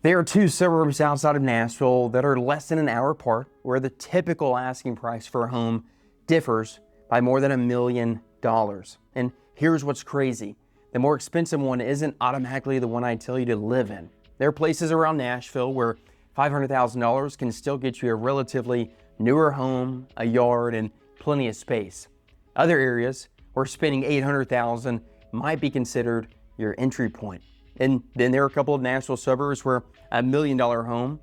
There are two suburbs outside of Nashville that are less than an hour apart, where the typical asking price for a home differs by more than $1 million. And here's what's crazy. The more expensive one isn't automatically the one I tell you to live in. There are places around Nashville where $500,000 can still get you a relatively newer home, a yard, and plenty of space. Other areas where spending $800,000 might be considered your entry point. And then there are a couple of Nashville suburbs where $1 million home,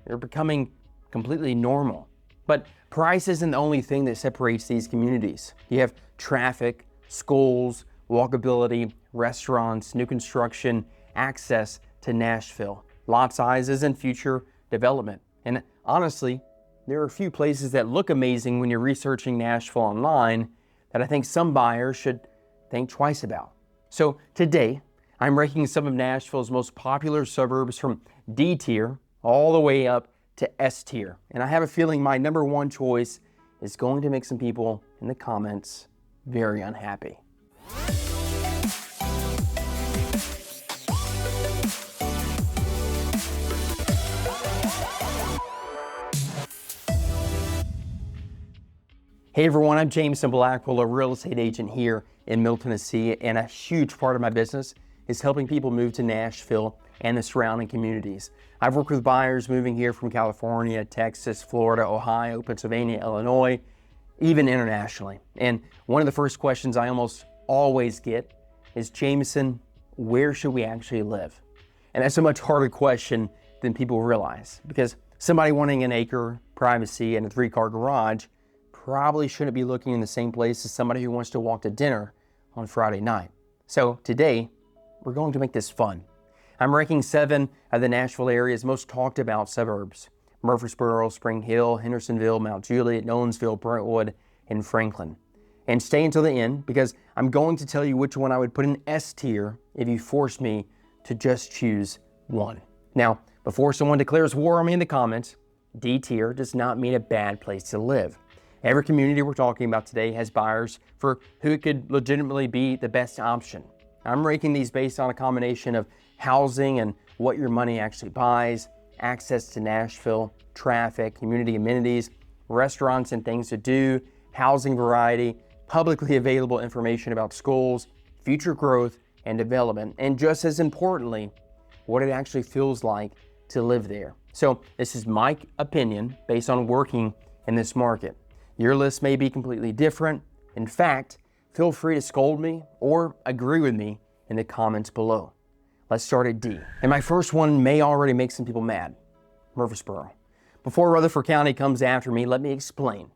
they're becoming completely normal. But price isn't the only thing that separates these communities. You have traffic, schools, walkability, restaurants, new construction, access to Nashville, lot sizes, and future development. And honestly, there are a few places that look amazing when you're researching Nashville online that I think some buyers should think twice about. So today, I'm ranking some of Nashville's most popular suburbs from D tier all the way up to S tier. And I have a feeling my number one choice is going to make some people in the comments very unhappy. Hey everyone, I'm Jameson Blackwell, a real estate agent here in Middle Tennessee, and a huge part of my business is helping people move to Nashville and the surrounding communities. I've worked with buyers moving here from California, Texas, Florida, Ohio, Pennsylvania, Illinois, even internationally. And one of the first questions I almost always get is, Jameson, where should we actually live? And that's a much harder question than people realize, because somebody wanting an acre, privacy, and a 3-car garage probably shouldn't be looking in the same place as somebody who wants to walk to dinner on Friday night. So today, we're going to make this fun. I'm ranking 7 of the Nashville area's most talked about suburbs: Murfreesboro, Spring Hill, Hendersonville, Mount Juliet, Nolensville, Brentwood, and Franklin. And stay until the end, because I'm going to tell you which one I would put in S tier if you force me to just choose one. Now, before someone declares war on me in the comments, D tier does not mean a bad place to live. Every community we're talking about today has buyers for who it could legitimately be the best option. I'm ranking these based on a combination of housing and what your money actually buys, access to Nashville, traffic, community amenities, restaurants and things to do, housing variety, publicly available information about schools, future growth and development, and just as importantly, what it actually feels like to live there. So this is my opinion based on working in this market. Your list may be completely different. In fact, feel free to scold me or agree with me in the comments below. Let's start at D. And my first one may already make some people mad: Murfreesboro. Before Rutherford County comes after me, let me explain.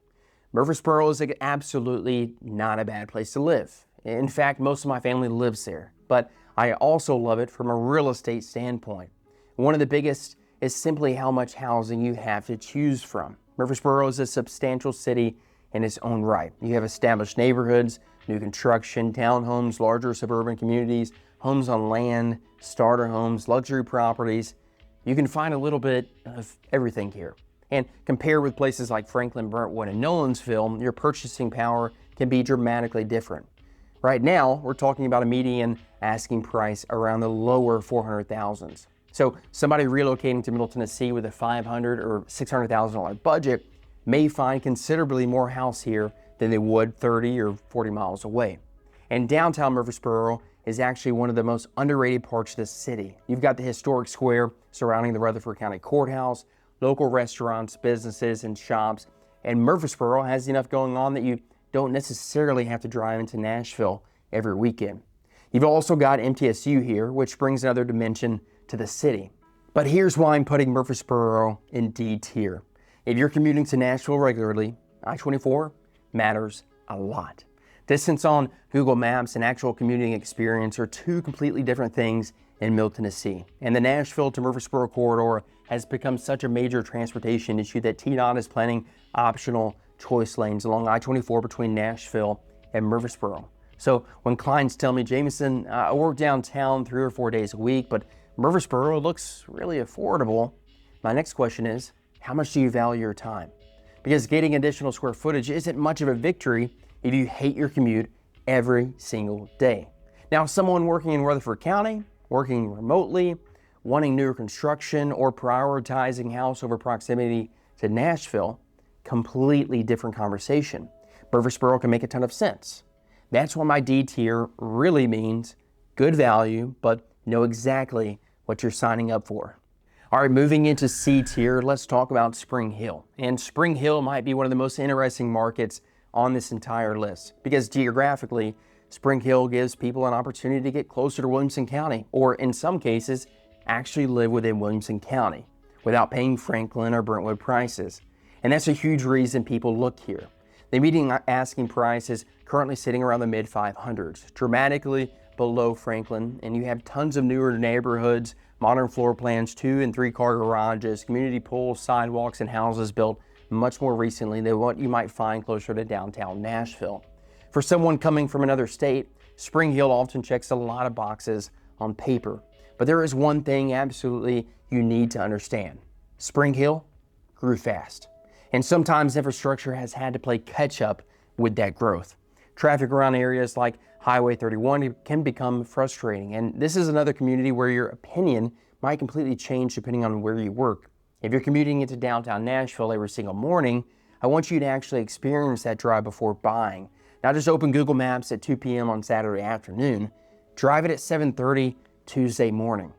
Murfreesboro is absolutely not a bad place to live. In fact, most of my family lives there, but I also love it from a real estate standpoint. One of the biggest is simply how much housing you have to choose from. Murfreesboro is a substantial city in its own right. You have established neighborhoods, new construction, townhomes, larger suburban communities, homes on land, starter homes, luxury properties. You can find a little bit of everything here. And compared with places like Franklin, Brentwood, and Nolensville, your purchasing power can be dramatically different. Right now, we're talking about a median asking price around the lower 400,000s. So somebody relocating to Middle Tennessee with a $500,000 or $600,000 budget may find considerably more house here than they would 30 or 40 miles away. And downtown Murfreesboro is actually one of the most underrated parts of the city. You've got the historic square surrounding the Rutherford County Courthouse, local restaurants, businesses, and shops, and Murfreesboro has enough going on that you don't necessarily have to drive into Nashville every weekend. You've also got MTSU here, which brings another dimension to the city. But here's why I'm putting Murfreesboro in D tier. If you're commuting to Nashville regularly, I-24 matters a lot. Distance on Google Maps and actual commuting experience are two completely different things in Middle Tennessee. And the Nashville to Murfreesboro corridor has become such a major transportation issue that TDOT is planning optional choice lanes along I-24 between Nashville and Murfreesboro. So when clients tell me, Jameson, I work downtown 3 or 4 days a week, but Murfreesboro looks really affordable, my next question is, how much do you value your time? Because getting additional square footage isn't much of a victory if you hate your commute every single day. Now, someone working in Rutherford County, working remotely, wanting newer construction or prioritizing house over proximity to Nashville, completely different conversation. Murfreesboro can make a ton of sense. That's why my D tier really means good value, but know exactly what you're signing up for. All right, moving into C tier, let's talk about Spring Hill. And Spring Hill might be one of the most interesting markets on this entire list because geographically, Spring Hill gives people an opportunity to get closer to Williamson County, or in some cases, actually live within Williamson County without paying Franklin or Brentwood prices. And that's a huge reason people look here. The median asking price is currently sitting around the mid 500s, dramatically below Franklin, and you have tons of newer neighborhoods, modern floor plans, 2 and 3 car garages, community pools, sidewalks, and houses built much more recently than what you might find closer to downtown Nashville. For someone coming from another state, Spring Hill often checks a lot of boxes on paper, but there is one thing absolutely you need to understand. Spring Hill grew fast, and sometimes infrastructure has had to play catch up with that growth. Traffic around areas like Highway 31 can become frustrating, and this is another community where your opinion might completely change depending on where you work. If you're commuting into downtown Nashville every single morning, I want you to actually experience that drive before buying. Not just open Google Maps at 2 p.m. on Saturday afternoon, drive it at 7:30 Tuesday morning.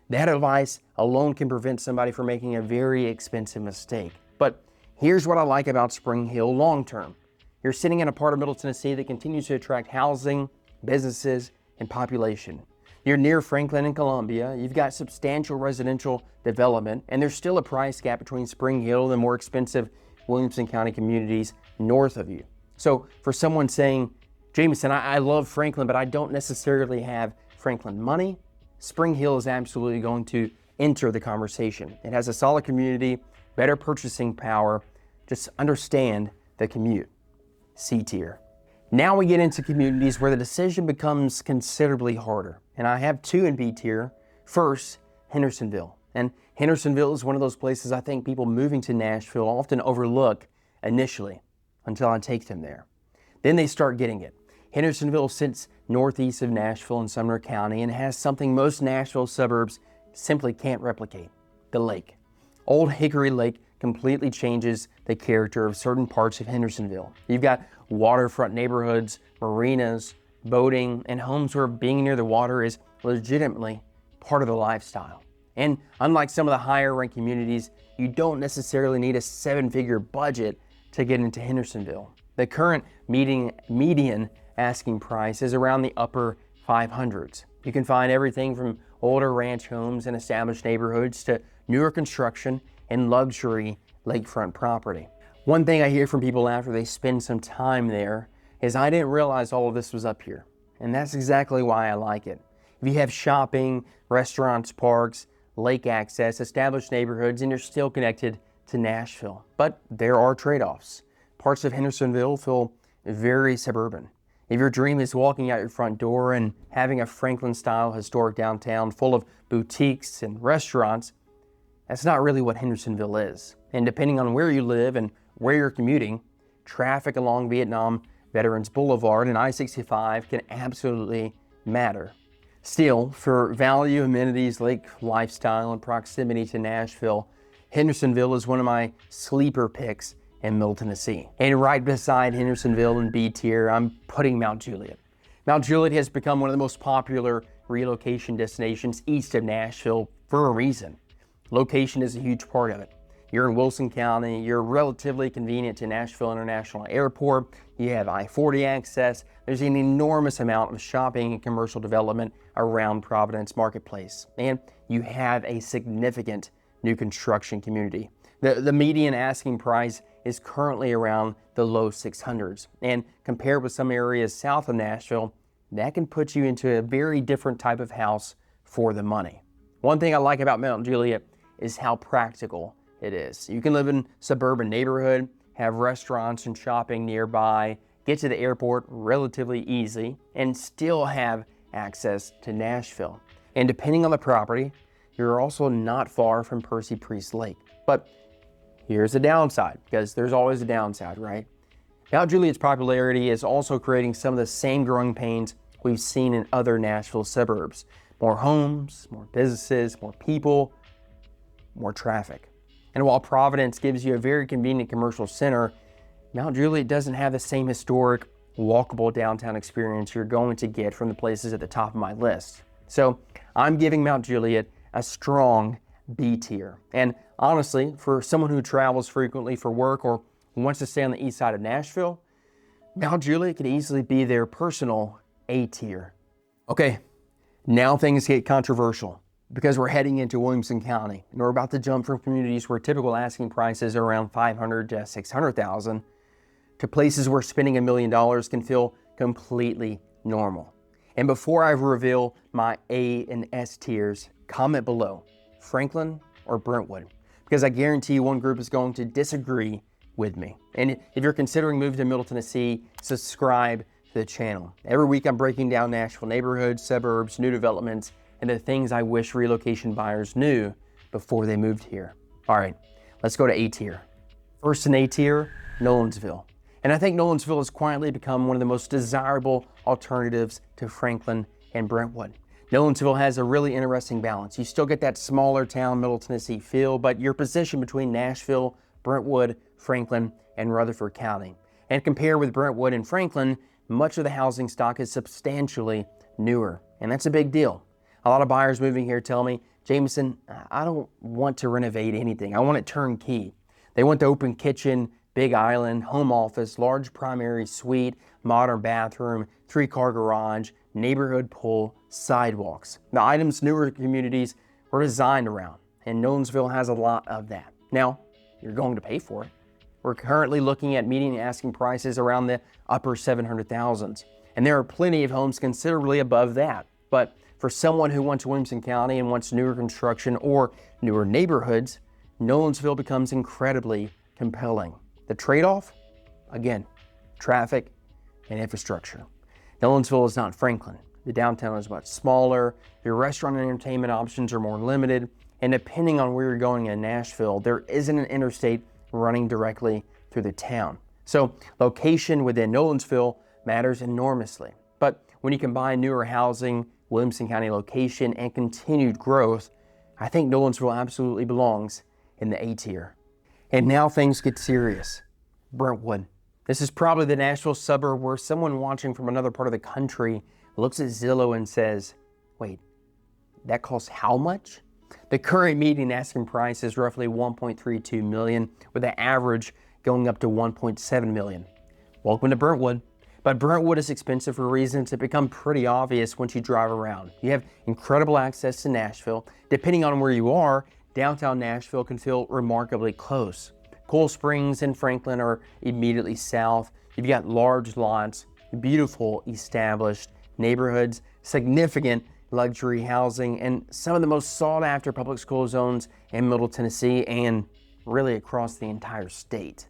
That advice alone can prevent somebody from making a very expensive mistake. But here's what I like about Spring Hill long term. You're sitting in a part of Middle Tennessee that continues to attract housing, businesses, and population. You're near Franklin and Columbia, you've got substantial residential development, and there's still a price gap between Spring Hill and the more expensive Williamson County communities north of you. So for someone saying, Jameson, I love Franklin, but I don't necessarily have Franklin money, Spring Hill is absolutely going to enter the conversation. It has a solid community, better purchasing power. Just understand the commute. C tier. Now we get into communities where the decision becomes considerably harder. And I have 2 in B tier. First, Hendersonville. And Hendersonville is one of those places I think people moving to Nashville often overlook initially until I take them there. Then they start getting it. Hendersonville sits northeast of Nashville in Sumner County and has something most Nashville suburbs simply can't replicate: the lake. Old Hickory Lake completely changes the character of certain parts of Hendersonville. You've got waterfront neighborhoods, marinas, boating, and homes where being near the water is legitimately part of the lifestyle. And unlike some of the higher ranked communities, you don't necessarily need a 7-figure budget to get into Hendersonville. The current median asking price is around the upper 500s. You can find everything from older ranch homes and established neighborhoods to newer construction and luxury lakefront property. One thing I hear from people after they spend some time there is, I didn't realize all of this was up here. And that's exactly why I like it. If you have shopping, restaurants, parks, lake access, established neighborhoods, and you're still connected to Nashville. But there are trade-offs. Parts of Hendersonville feel very suburban. If your dream is walking out your front door and having a Franklin-style historic downtown full of boutiques and restaurants, that's not really what Hendersonville is. And depending on where you live and where you're commuting, traffic along Vietnam Veterans Boulevard and I-65 can absolutely matter. Still, for value, amenities, lake lifestyle, and proximity to Nashville, Hendersonville is one of my sleeper picks in Middle Tennessee. And right beside Hendersonville in B tier, I'm putting Mount Juliet. Mount Juliet has become one of the most popular relocation destinations east of Nashville for a reason. Location is a huge part of it. You're in Wilson County, you're relatively convenient to Nashville International Airport, you have I-40 access, there's an enormous amount of shopping and commercial development around Providence Marketplace, and you have a significant new construction community. The median asking price is currently around the low 600s, and compared with some areas south of Nashville, that can put you into a very different type of house for the money. One thing I like about Mount Juliet is how practical it is. You can live in a suburban neighborhood, have restaurants and shopping nearby, get to the airport relatively easy, and still have access to Nashville. And depending on the property, you're also not far from Percy Priest Lake. But here's the downside, because there's always a downside, right? Mount Juliet's popularity is also creating some of the same growing pains we've seen in other Nashville suburbs. More homes, more businesses, more people, more traffic. And while Providence gives you a very convenient commercial center, Mount Juliet doesn't have the same historic, walkable downtown experience you're going to get from the places at the top of my list. So I'm giving Mount Juliet a strong B tier. And honestly, for someone who travels frequently for work or wants to stay on the east side of Nashville, Mount Juliet could easily be their personal A tier. Okay, now things get controversial because we're heading into Williamson County and we're about to jump from communities where typical asking prices are around $500,000 to $600,000 to places where spending $1 million can feel completely normal. And before I reveal my A and S tiers, comment below, Franklin or Brentwood, because I guarantee one group is going to disagree with me. And if you're considering moving to Middle Tennessee, subscribe to the channel. Every week I'm breaking down Nashville neighborhoods, suburbs, new developments, and the things I wish relocation buyers knew before they moved here. All right, let's go to A tier. First in A tier, Nolensville. And I think Nolensville has quietly become one of the most desirable alternatives to Franklin and Brentwood. Nolensville has a really interesting balance. You still get that smaller town, Middle Tennessee feel, but you're positioned between Nashville, Brentwood, Franklin, and Rutherford County. And compared with Brentwood and Franklin, much of the housing stock is substantially newer, and that's a big deal. A lot of buyers moving here tell me, Jameson, I don't want to renovate anything. I want it turnkey. They want the open kitchen, big island, home office, large primary suite, modern bathroom, 3-car garage, neighborhood pool, sidewalks. The items newer communities were designed around, and Nolensville has a lot of that. Now, you're going to pay for it. We're currently looking at median asking prices around the upper 700,000s, and there are plenty of homes considerably above that. But for someone who wants Williamson County and wants newer construction or newer neighborhoods, Nolensville becomes incredibly compelling. The trade-off? Again, traffic and infrastructure. Nolensville is not Franklin. The downtown is much smaller, your restaurant and entertainment options are more limited, and depending on where you're going in Nashville, there isn't an interstate running directly through the town. So location within Nolensville matters enormously. But when you combine newer housing, Williamson County location, and continued growth, I think Nolensville absolutely belongs in the A tier. And now things get serious. Brentwood. This is probably the Nashville suburb where someone watching from another part of the country looks at Zillow and says, wait, that costs how much? The current median asking price is roughly $1.32 million, with the average going up to $1.7 million. Welcome to Brentwood. But Brentwood is expensive for reasons that become pretty obvious once you drive around. You have incredible access to Nashville. Depending on where you are, downtown Nashville can feel remarkably close. Cool Springs and Franklin are immediately south. You've got large lots, beautiful established neighborhoods, significant luxury housing, and some of the most sought after public school zones in Middle Tennessee and really across the entire state.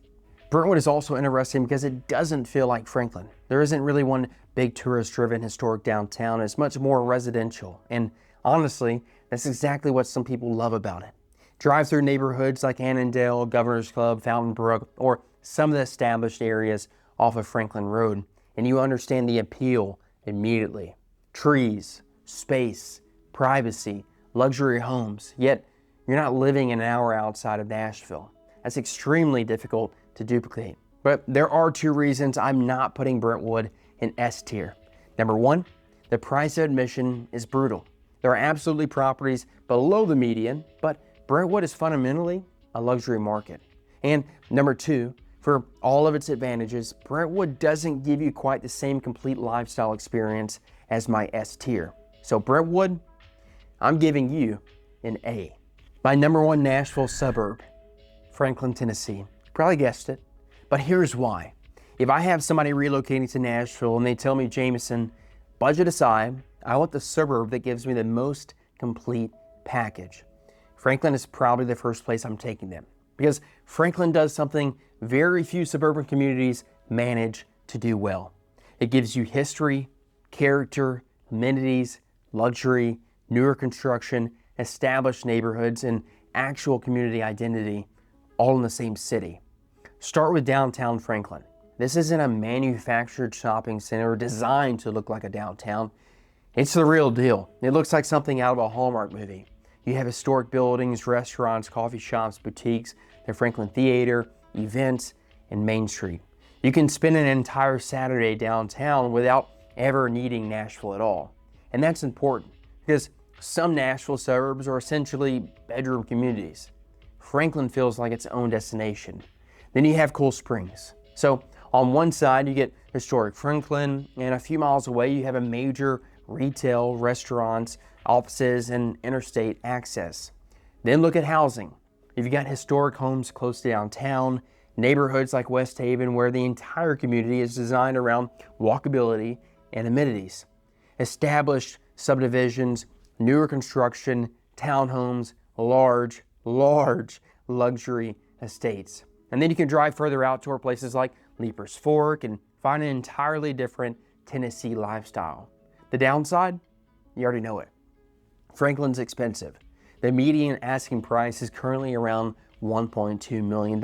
Brentwood is also interesting because it doesn't feel like Franklin. There isn't really one big tourist-driven historic downtown. It's much more residential. And honestly, that's exactly what some people love about it. Drive through neighborhoods like Annandale, Governor's Club, Fountain Brook, or some of the established areas off of Franklin Road, and you understand the appeal immediately. Trees, space, privacy, luxury homes, yet you're not living an hour outside of Nashville. That's extremely difficult to duplicate. But there are two reasons I'm not putting Brentwood in S tier. Number one, the price of admission is brutal. There are absolutely properties below the median, but Brentwood is fundamentally a luxury market. And number two, for all of its advantages, Brentwood doesn't give you quite the same complete lifestyle experience as my S tier. So Brentwood, I'm giving you an A. My number one Nashville suburb, Franklin, Tennessee. Probably guessed it, but here's why. If I have somebody relocating to Nashville and they tell me, Jameson, budget aside, I want the suburb that gives me the most complete package, Franklin is probably the first place I'm taking them, because Franklin does something very few suburban communities manage to do well. It gives you history, character, amenities, luxury, newer construction, established neighborhoods, and actual community identity, all in the same city. Start with downtown Franklin. This isn't a manufactured shopping center designed to look like a downtown. It's the real deal. It looks like something out of a Hallmark movie. You have historic buildings, restaurants, coffee shops, boutiques, the Franklin Theater, events, and Main Street. You can spend an entire Saturday downtown without ever needing Nashville at all. And that's important because some Nashville suburbs are essentially bedroom communities. Franklin feels like its own destination. Then you have Cool Springs. So on one side, you get historic Franklin, and a few miles away, you have a major retail, restaurants, offices, and interstate access. Then look at housing. You've got historic homes close to downtown, neighborhoods like West Haven, where the entire community is designed around walkability and amenities. Established subdivisions, newer construction, townhomes, large luxury estates. And then you can drive further out toward places like Leaper's Fork and find an entirely different Tennessee lifestyle. The downside? You already know it. Franklin's expensive. The median asking price is currently around $1.2 million.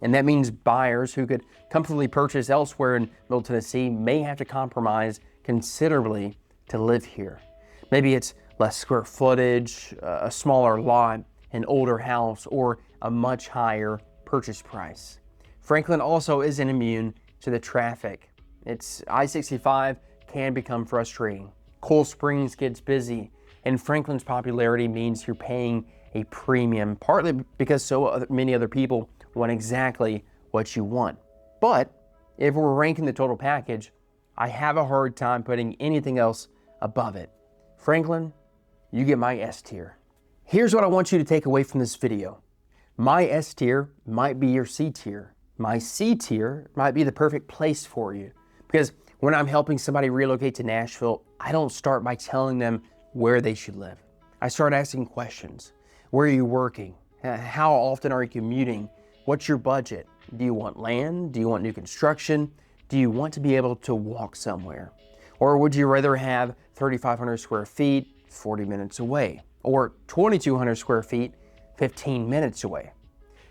And that means buyers who could comfortably purchase elsewhere in Middle Tennessee may have to compromise considerably to live here. Maybe it's less square footage, a smaller lot, an older house, or a much higher purchase price. Franklin also isn't immune to the traffic. It's I-65 can become frustrating. Cool Springs gets busy, and Franklin's popularity means you're paying a premium, partly because so many other people want exactly what you want. But if we're ranking the total package, I have a hard time putting anything else above it. Franklin, you get my S tier. Here's what I want you to take away from this video. My S tier might be your C tier. My C tier might be the perfect place for you. Because when I'm helping somebody relocate to Nashville, I don't start by telling them where they should live. I start asking questions. Where are you working? How often are you commuting? What's your budget? Do you want land? Do you want new construction? Do you want to be able to walk somewhere? Or would you rather have 3,500 square feet, 40 minutes away? Or 2,200 square feet, 15 minutes away?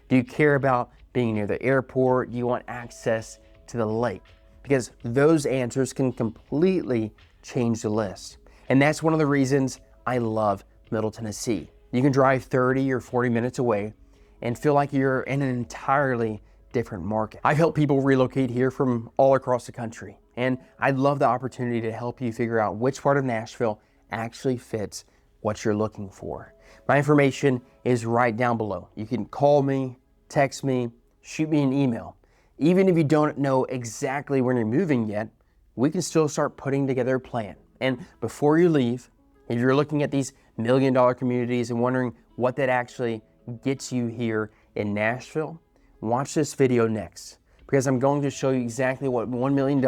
Do you care about being near the airport? Do you want access to the lake? Because those answers can completely change the list. And that's one of the reasons I love Middle Tennessee. You can drive 30 or 40 minutes away and feel like you're in an entirely different market. I've helped people relocate here from all across the country, and I'd love the opportunity to help you figure out which part of Nashville actually fits what you're looking for. My information is right down below. You can call me, text me, shoot me an email. Even if you don't know exactly when you're moving yet, we can still start putting together a plan. And before you leave, if you're looking at these million-dollar communities and wondering what that actually gets you here in Nashville, watch this video next, because I'm going to show you exactly what $1 million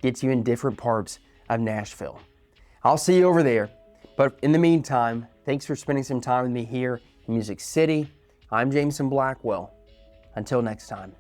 gets you in different parts of Nashville. I'll see you over there. But in the meantime, thanks for spending some time with me here in Music City. I'm Jameson Blackwell. Until next time.